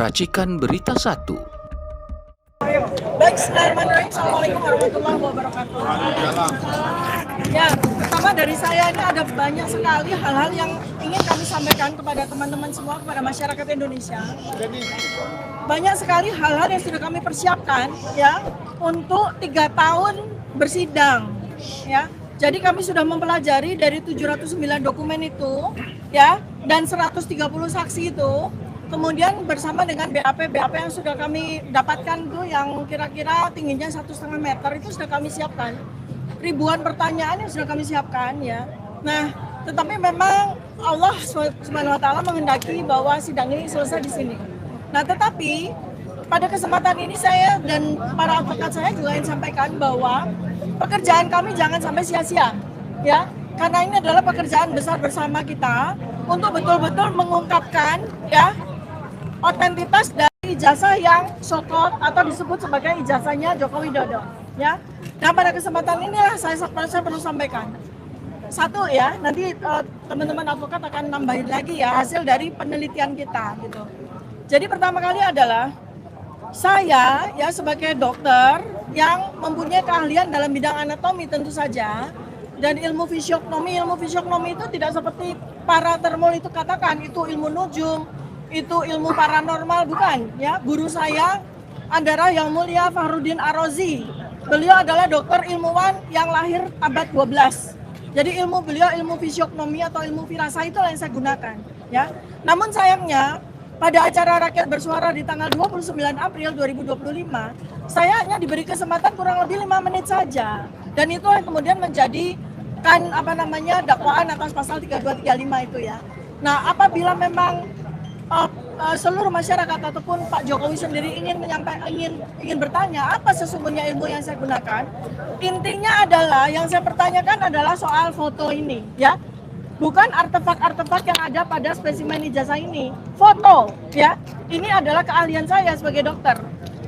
Racikan Berita 1. Baik, Bismillahirrahmanirrahim. Assalamualaikum warahmatullahi wabarakatuh. Ya, pertama dari saya ini ada banyak sekali hal-hal yang ingin kami sampaikan kepada teman-teman semua, kepada masyarakat Indonesia. Banyak sekali hal-hal yang sudah kami persiapkan ya untuk 3 tahun bersidang ya. Jadi kami sudah mempelajari dari 709 dokumen itu ya dan 130 saksi itu. Kemudian bersama dengan BAP yang sudah kami dapatkan tuh yang kira-kira tingginya 1,5 meter itu sudah kami siapkan. Ribuan pertanyaan yang sudah kami siapkan ya. Nah, tetapi memang Allah Subhanahu wa taala menghendaki bahwa sidang ini selesai di sini. Nah, tetapi pada kesempatan ini saya dan para advokat saya juga ingin sampaikan bahwa pekerjaan kami jangan sampai sia-sia ya. Karena ini adalah pekerjaan besar bersama kita untuk betul-betul mengungkapkan ya otentitas dari ijazah yang so-called atau disebut sebagai ijazahnya Joko Widodo ya. Nah, pada kesempatan inilah saya perlu sampaikan. Satu ya, nanti teman-teman advokat akan nambahin lagi ya hasil dari penelitian kita gitu. Jadi pertama kali adalah saya ya sebagai dokter yang mempunyai keahlian dalam bidang anatomi tentu saja dan ilmu fisiognomi itu tidak seperti para termul itu katakan itu ilmu nujum, itu ilmu paranormal, bukan ya. Guru saya adalah Yang Mulia Fahruddin Ar-Razi. Beliau adalah dokter ilmuwan yang lahir abad 12. Jadi ilmu beliau ilmu fisiognomi atau ilmu firasah itu yang saya gunakan ya. Namun sayangnya pada acara Rakyat Bersuara di tanggal 29 April 2025, saya hanya diberi kesempatan kurang lebih 5 menit saja. Dan itu yang kemudian menjadi dakwaan atas pasal 3235 itu ya. Nah, apabila memang seluruh masyarakat ataupun Pak Jokowi sendiri ingin bertanya apa sesungguhnya ilmu yang saya gunakan, intinya adalah yang saya pertanyakan adalah soal foto ini ya, bukan artefak-artefak yang ada pada spesimen ijazah ini. Foto ya, ini adalah keahlian saya sebagai dokter,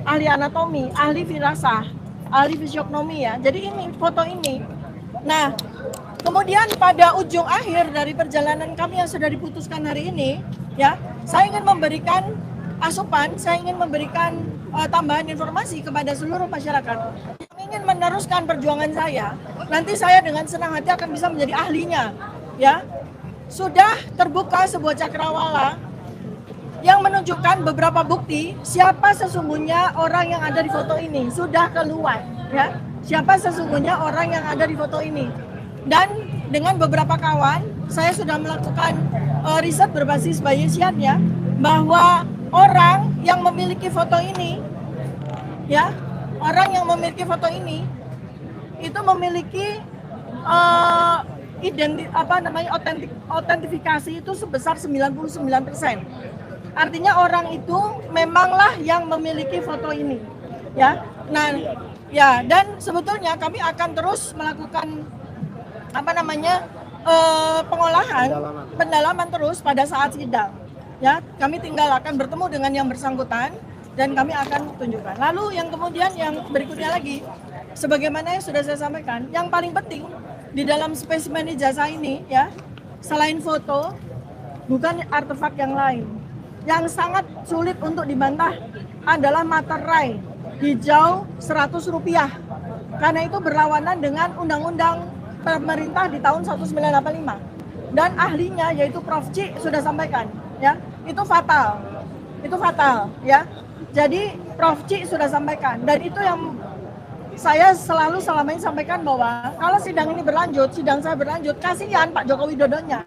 ahli anatomi, ahli firasah, ahli fisiognomi ya. Jadi ini foto ini. Nah, kemudian pada ujung akhir dari perjalanan kami yang sudah diputuskan hari ini ya, saya ingin memberikan asupan, saya ingin memberikan tambahan informasi kepada seluruh masyarakat yang ingin meneruskan perjuangan saya. Nanti saya dengan senang hati akan bisa menjadi ahlinya ya. Sudah terbuka sebuah cakrawala yang menunjukkan beberapa bukti siapa sesungguhnya orang yang ada di foto ini. Sudah keluar ya, siapa sesungguhnya orang yang ada di foto ini. Dan dengan beberapa kawan saya sudah melakukan riset berbasis Bayesian ya, bahwa orang yang memiliki foto ini ya, itu memiliki otentifikasi itu sebesar 99%. Artinya orang itu memanglah yang memiliki foto ini ya. Nah, ya, dan sebetulnya kami akan terus melakukan pendalaman terus pada saat sidang ya. Kami tinggal akan bertemu dengan yang bersangkutan dan kami akan tunjukkan. Lalu yang kemudian yang berikutnya lagi, sebagaimana yang sudah saya sampaikan, yang paling penting di dalam spesimen ijazah ini ya, selain foto, bukan artefak yang lain. Yang sangat sulit untuk dibantah adalah materai hijau Rp100, karena itu berlawanan dengan undang-undang pemerintah di tahun 1985, dan ahlinya yaitu Prof. C sudah sampaikan ya, itu fatal ya. Jadi Prof. C sudah sampaikan, dan itu yang saya selama ini sampaikan bahwa kalau sidang ini berlanjut, sidang saya berlanjut, kasihan Pak Joko Widodonya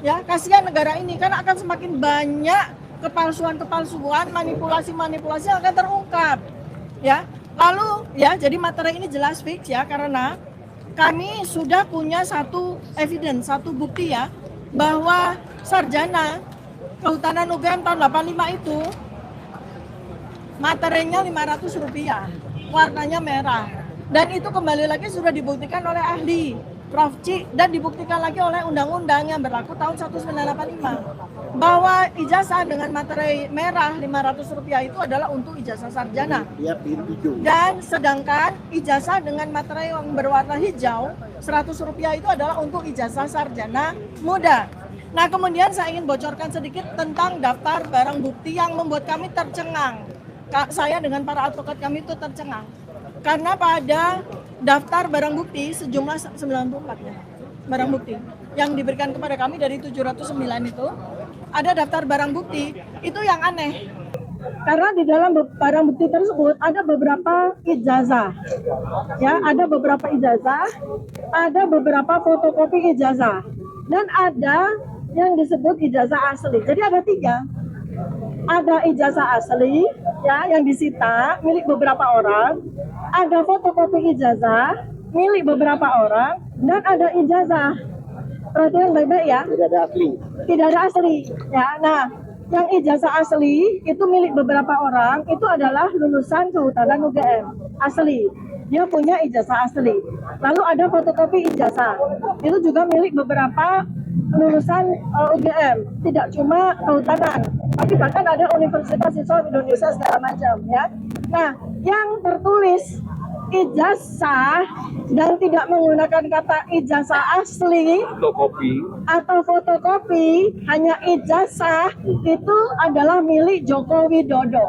ya, kasihan negara ini, karena akan semakin banyak kepalsuan, manipulasi yang akan terungkap ya. Lalu ya, jadi materi ini jelas fix ya, karena kami sudah punya satu bukti ya, bahwa sarjana Kehutanan UGM tahun 85 itu materinya Rp500, warnanya merah, dan itu kembali lagi sudah dibuktikan oleh ahli Prof. C dan dibuktikan lagi oleh undang-undang yang berlaku tahun 1985 bahwa ijazah dengan materai merah Rp500 itu adalah untuk ijazah sarjana. Dan sedangkan ijazah dengan materai yang berwarna hijau Rp100 itu adalah untuk ijazah sarjana muda. Nah, kemudian saya ingin bocorkan sedikit tentang daftar barang bukti yang membuat kami tercengang. Saya dengan para advokat kami itu tercengang. Karena pada daftar barang bukti sejumlah 94 ya, barang bukti yang diberikan kepada kami dari 709 itu, ada daftar barang bukti, itu yang aneh. Karena di dalam barang bukti tersebut ada beberapa ijazah. Ya, ada beberapa ijazah, ada beberapa fotokopi ijazah, dan ada yang disebut ijazah asli. Jadi ada 3. Ada ijazah asli ya yang disita milik beberapa orang, ada fotokopi ijazah milik beberapa orang, dan ada ijazah. Perhatian baik-baik ya. Tidak ada asli. Tidak ada asli. Ya, nah, yang ijazah asli itu milik beberapa orang, itu adalah lulusan kehutanan UGM asli. Dia punya ijazah asli. Lalu ada fotokopi ijazah. Itu juga milik beberapa lulusan UGM, tidak cuma kehutanan, tapi bahkan ada Universitas Islam Indonesia segala macam ya. Nah, yang tertulis ijazah dan tidak menggunakan kata ijazah asli atau fotokopi, hanya ijazah, itu adalah milik Joko Widodo.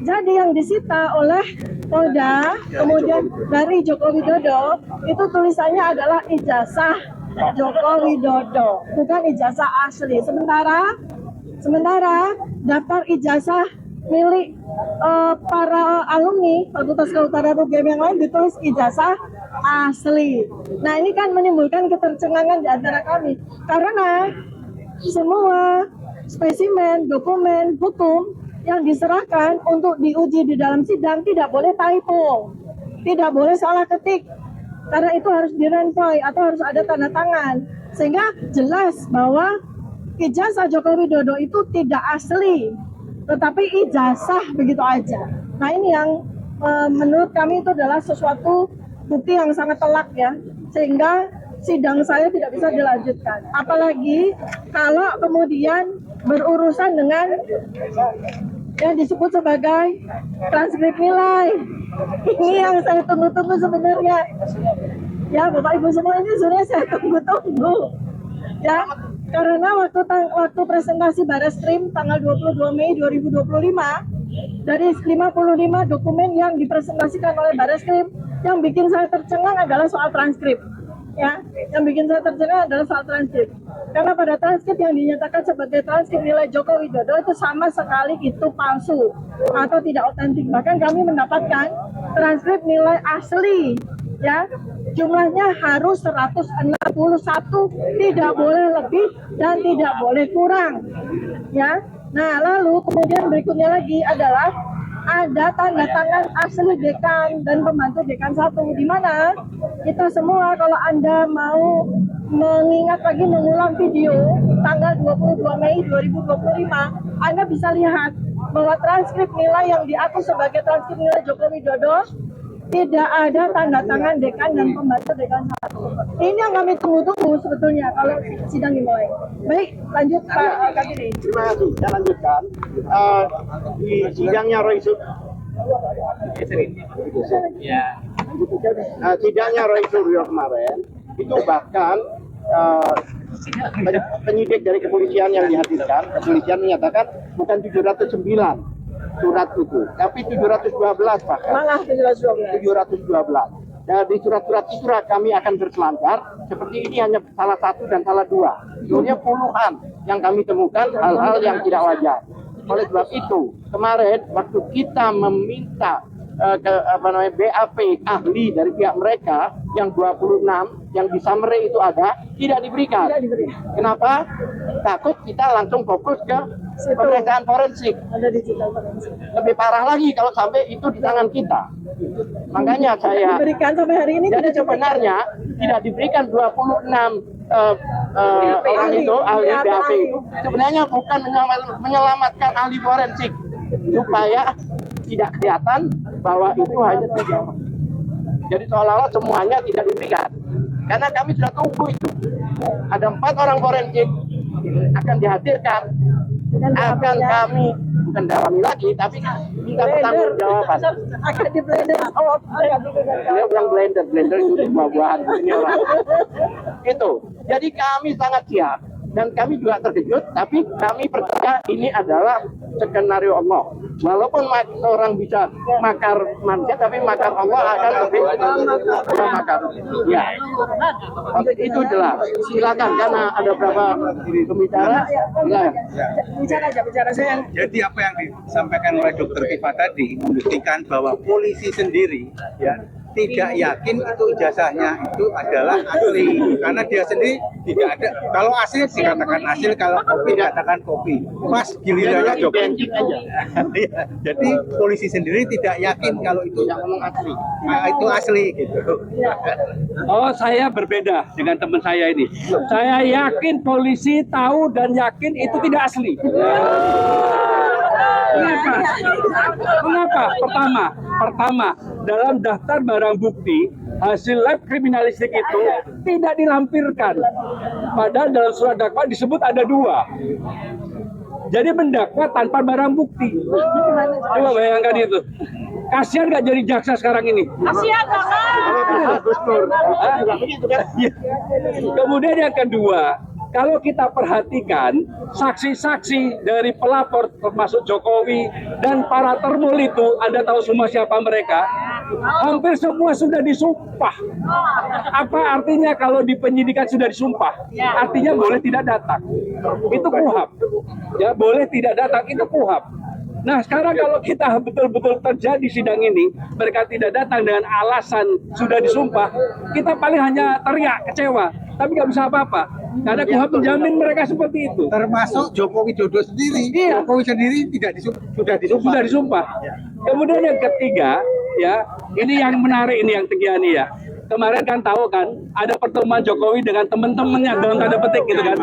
Jadi yang disita oleh Polda kemudian dari Joko Widodo itu tulisannya adalah ijazah Joko Widodo, bukan ijazah asli. Sementara daftar ijazah milik para alumni Fakultas Kehutanan UGM yang lain ditulis ijazah asli. Nah, ini kan menimbulkan ketercengangan di antara kami, karena semua spesimen dokumen hukum yang diserahkan untuk diuji di dalam sidang tidak boleh typo, tidak boleh salah ketik, karena itu harus direnvoy atau harus ada tanda tangan, sehingga jelas bahwa ijazah Joko Widodo itu tidak asli, tetapi ijazah begitu aja. Nah, ini yang menurut kami itu adalah sesuatu bukti yang sangat telak ya, sehingga sidang saya tidak bisa dilanjutkan. Apalagi kalau kemudian berurusan dengan yang disebut sebagai transkrip nilai. Ini yang saya tunggu-tunggu sebenarnya. Ya, Bapak Ibu semua, ini sebenarnya saya tunggu-tunggu. Ya, karena waktu presentasi Bareskrim tanggal 22 Mei 2025, dari 55 dokumen yang dipresentasikan oleh Bareskrim, yang bikin saya tercengang adalah soal transkrip. Ya, yang bikin saya tercengang adalah soal transkrip. Karena pada transkrip yang dinyatakan sebagai transkrip nilai Joko Widodo itu sama sekali itu palsu atau tidak otentik. Bahkan kami mendapatkan transkrip nilai asli, ya, jumlahnya harus 161, tidak boleh lebih dan tidak boleh kurang, ya. Nah, lalu kemudian berikutnya lagi adalah ada tanda tangan asli dekan dan pembantu dekan 1, di mana kita semua kalau Anda mau mengingat lagi, mengulang video tanggal 22 Mei 2025, Anda bisa lihat bahwa transkrip nilai yang diaku sebagai transkrip nilai Joko Widodo tidak ada tanda tangan dekan dan pembantu dekan 1. Ini yang kami tunggu-tunggu sebetulnya kalau sidang dimulai. Baik, lanjut Pak Kadiri. Terima kasih. Saya lanjutkan. Di sidangnya Roy sidangnya Roy Suryo kemarin itu bahkan penyidik dari kepolisian yang dihadirkan, kepolisian menyatakan bukan 709 surat itu, tapi 712 bahkan. Malah 712. Dari surat-surat itulah kami akan berselancar. Seperti ini hanya salah satu dan salah dua. Sebenarnya puluhan yang kami temukan hal-hal yang tidak wajar. Oleh sebab itu, kemarin waktu kita meminta BAP ahli dari pihak mereka yang 26 yang di summary itu ada, tidak diberikan. Kenapa? Takut kita langsung fokus ke pemeriksaan forensik. Lebih parah lagi kalau sampai itu di tangan kita. Makanya saya diberikan sampai hari ini. Jadi sebenarnya tidak diberikan 26 orang itu, ahli BAP itu sebenarnya bukan menyelamatkan ahli forensik, supaya tidak kelihatan bahwa itu hanya 3. Jadi seolah-olah semuanya tidak diberikan. Karena kami sudah tunggu itu. Ada 4 orang forensik akan dihadirkan, akan kami bukan dalami lagi, tapi minta pertanggungjawaban. Akan di blender. Dia bilang blender itu buah-buahan ini orang. Itu. Jadi kami sangat siap dan kami juga terkejut, tapi kami percaya ini adalah skenario Allah. Walaupun orang bisa makar manusia, tapi makar Allah akan lebih makar. Ya, itu jelas. Silakan, karena ada beberapa pembicara. Silakan. Bicara saya. Jadi apa yang disampaikan oleh Dr. Tifa tadi membuktikan bahwa polisi sendiri ya tidak yakin itu ijazahnya itu adalah asli, karena dia sendiri tidak ada. Kalau asli dikatakan asli, kalau kopi dikatakan kopi. Pas gilirannya Jokowi. Jadi polisi sendiri tidak yakin kalau itu asli. Nah, itu asli gitu. Oh, saya berbeda dengan teman saya ini. Saya yakin polisi tahu dan yakin itu tidak asli. Kenapa? Kenapa? Pertama, dalam daftar barang bukti hasil lab kriminalistik itu tidak dilampirkan. Padahal dalam surat dakwaan disebut ada 2. Jadi mendakwa tanpa barang bukti. Coba bayangkan itu. Kasihan nggak jadi jaksa sekarang ini? Kasihan Bapak. Kemudian yang kedua, kalau kita perhatikan saksi-saksi dari pelapor termasuk Jokowi dan para termul itu, Anda tahu semua siapa mereka, hampir semua sudah disumpah. Apa artinya kalau di penyidikan sudah disumpah? Artinya boleh tidak datang. Itu KUHAP. Ya, boleh tidak datang, itu KUHAP. Nah, sekarang kalau kita betul-betul terjadi sidang ini, mereka tidak datang dengan alasan sudah disumpah, kita paling hanya teriak, kecewa, tapi nggak bisa apa-apa. Karena KUHAP menjamin mereka seperti itu. Termasuk Joko Widodo sendiri. Iya. Jokowi sendiri sudah disumpah. Kemudian yang ketiga, ya, ini yang menarik, ini yang Tegiani ya. Kemarin kan tahu kan, ada pertemuan Jokowi dengan teman-temannya dalam tanda petik gitu kan.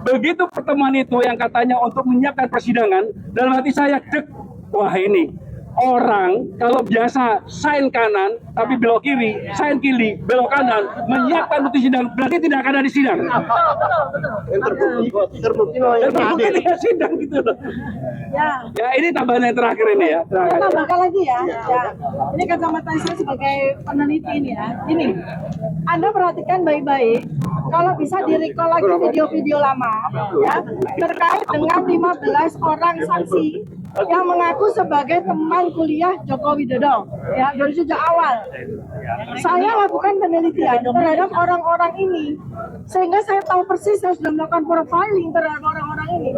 Begitu pertemuan itu yang katanya untuk menyiapkan persidangan, dalam hati saya dek, wah ini orang kalau biasa sign kanan tapi belok kiri, sign kiri, belok kanan, menyiapkan untuk sidang, berarti tidak akan ada di sidang. Terbukti tidak sidang gitu loh. Ya, ini tambahan yang terakhir ini ya. Saya tambahkan lagi ya. Ini kacamata saya sebagai peneliti ini ya. Ini, Anda perhatikan baik-baik. Kalau bisa di-recall lagi video-video lama, ya, terkait dengan 15 orang saksi yang mengaku sebagai teman kuliah Joko Widodo, ya, dari sejak awal. Saya lakukan penelitian terhadap orang-orang ini, sehingga saya tahu persis, saya sudah melakukan profiling terhadap orang-orang ini.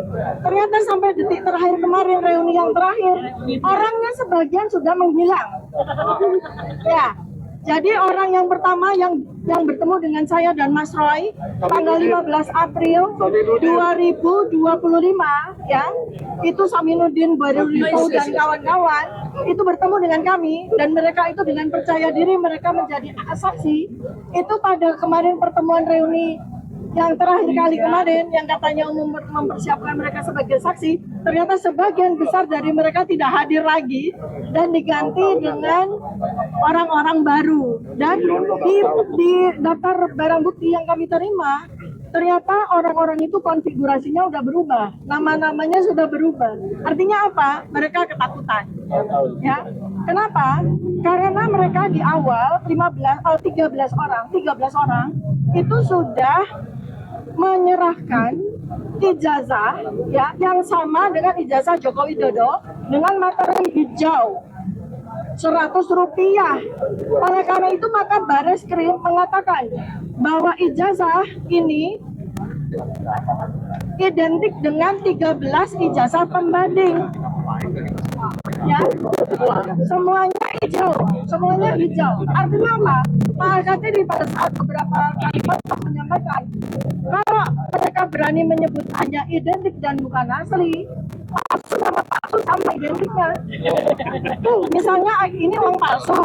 Ternyata sampai detik terakhir kemarin, reuni yang terakhir, orangnya sebagian sudah menghilang. Ya. Jadi orang yang pertama yang bertemu dengan saya dan Mas Roy tanggal 15 April 2025 ya, itu Saminuddin Barulipo dan kawan-kawan itu bertemu dengan kami, dan mereka itu dengan percaya diri mereka menjadi saksi. Itu pada kemarin pertemuan reuni yang terakhir kali kemarin yang katanya umum mempersiapkan mereka sebagai saksi, ternyata sebagian besar dari mereka tidak hadir lagi dan diganti dengan orang-orang baru. Dan di daftar barang bukti yang kami terima, ternyata orang-orang itu konfigurasinya udah berubah, nama-namanya sudah berubah. Artinya apa? Mereka ketakutan. Ya. Kenapa? Karena mereka di awal 13 orang itu sudah menyerahkan ijazah ya yang sama dengan ijazah Joko Widodo dengan materai hijau Rp100. Oleh karena itu maka Bareskrim mengatakan bahwa ijazah ini identik dengan 13 ijazah pembanding. Ya, semuanya hijau. Artinya apa? Pak Al-Katiri pada saat beberapa kali menyampaikan kalau mereka berani menyebut hanya identik dan bukan asli, palsu sama identiknya. Misalnya ini uang palsu,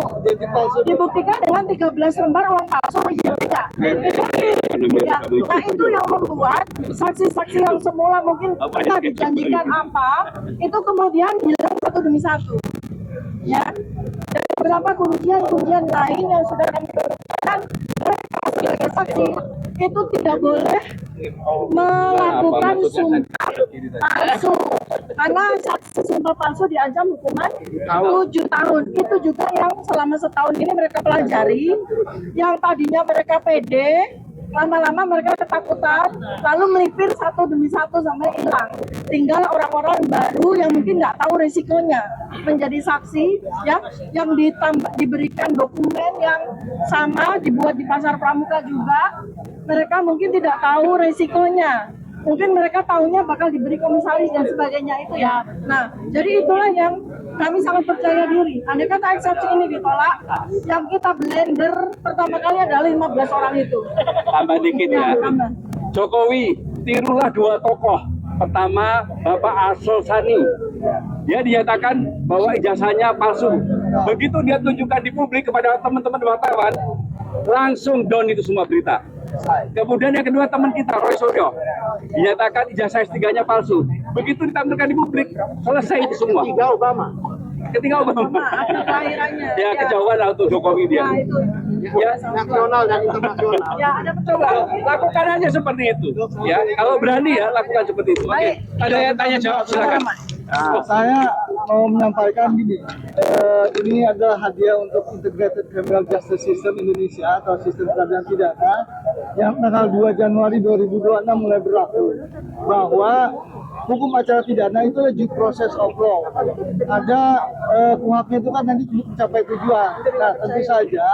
dibuktikan dengan 13 lembar uang palsu, identiknya. Ya, nah itu yang membuat saksi-saksi yang semula mungkin pernah dijanjikan apa, itu kemudian hilang satu demi satu. Ya, dan beberapa kuncian lain yang sudah kami lakukan sebagai saksi itu tidak boleh melakukan sumpah palsu, karena saksi sumpah palsu diancam hukuman 7 tahun. Itu juga yang selama setahun ini mereka pelajari, yang tadinya mereka pede lama-lama mereka ketakutan, lalu melipir satu demi satu sampai hilang. Tinggal orang-orang baru yang mungkin nggak tahu risikonya menjadi saksi, ya, yang diberikan dokumen yang sama dibuat di Pasar Pramuka juga. Mereka mungkin tidak tahu risikonya. Mungkin mereka tahunya bakal diberi komisaris dan sebagainya itu ya. Nah, jadi itulah yang kami sangat percaya diri. Andai kata eksepsi ini ditolak, yang kita blender pertama kali adalah 15 orang itu. Tambah dikit ya. Tambah. Jokowi, tirulah dua tokoh. Pertama, Bapak Arsul Sani. Dia dinyatakan bahwa ijazahnya palsu. Begitu dia tunjukkan di publik kepada teman-teman wartawan, langsung down itu semua berita. Kemudian yang kedua, teman kita Roy Suryo dinyatakan ijazah S3-nya palsu. Begitu ditampilkan di publik, selesai itu semua. Ketiga Obama. Ketika Obama, Akte kelahirannya. ya kejauhan lah untuk Jokowi dia. Ya, itu. Ya, Nasional dan internasional. Ya, ada coba lakukan aja seperti itu. Ya, kalau berani ya lakukan seperti itu. Oke, ada yang tanya jawab silakan. Saya mau menyampaikan gini, ini adalah hadiah untuk Integrated Criminal Justice System Indonesia atau sistem peradilan pidana yang tanggal 2 Januari 2026 mulai berlaku, bahwa hukum acara pidana itu adalah due process of law. Ada kuhapnya itu kan nanti untuk mencapai tujuan. Nah, tentu saja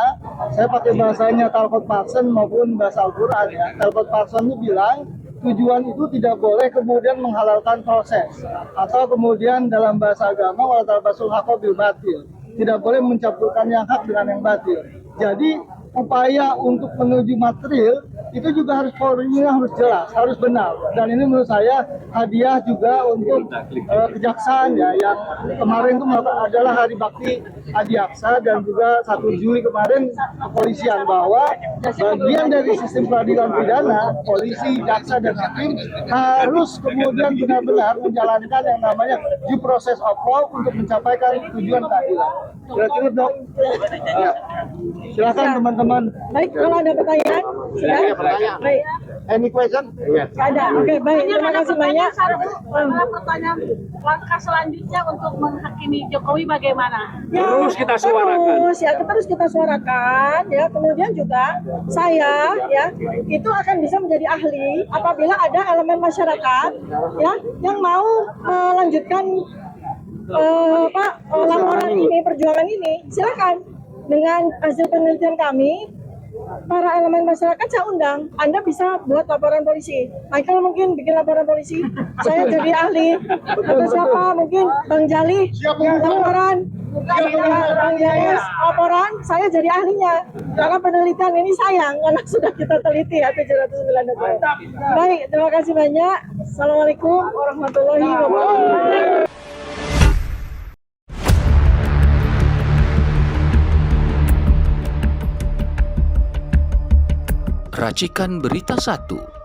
saya pakai bahasanya Talcott Parsons maupun bahasa Al-Quran ya. Talcott Parsons itu bilang tujuan itu tidak boleh kemudian menghalalkan proses, atau kemudian dalam bahasa agama wala talbasul haqqa bil batil, tidak boleh mencampurkan yang hak dengan yang batil. Jadi upaya untuk menuju material itu juga harus formulnya harus jelas, harus benar. Dan ini menurut saya hadiah juga untuk kejaksaan ya, yang kemarin itu adalah Hari Bakti Adiaksa, dan juga 1 Juli kemarin kepolisian, bahwa bagian dari sistem peradilan pidana, polisi, jaksa, dan hakim harus kemudian benar-benar menjalankan yang namanya due process of law untuk mencapaikan tujuan keadilan. Kira-kira dok, silakan teman-teman. Baik, kalau ada pertanyaan, silakan. Baik. Any question? Yes. Ada. Oke, baik. Terima kasih banyak. Pertanyaan langkah selanjutnya untuk menghakimi Jokowi bagaimana? Terus kita suarakan. Terus kita suarakan ya. Kemudian juga saya ya itu akan bisa menjadi ahli apabila ada elemen masyarakat ya yang mau melanjutkan laporan ini, perjuangan ini, silakan. Dengan hasil penelitian kami, para elemen masyarakat saya undang. Anda bisa buat laporan polisi. Michael mungkin bikin laporan polisi. Saya jadi ahli. Atau siapa? Mungkin Bang Jali laporan. Bang Jali laporan. Saya jadi ahlinya. Karena penelitian ini sayang karena sudah kita teliti ya 709 dokumen. Baik, terima kasih banyak. Assalamualaikum warahmatullahi wabarakatuh. Racikan Berita 1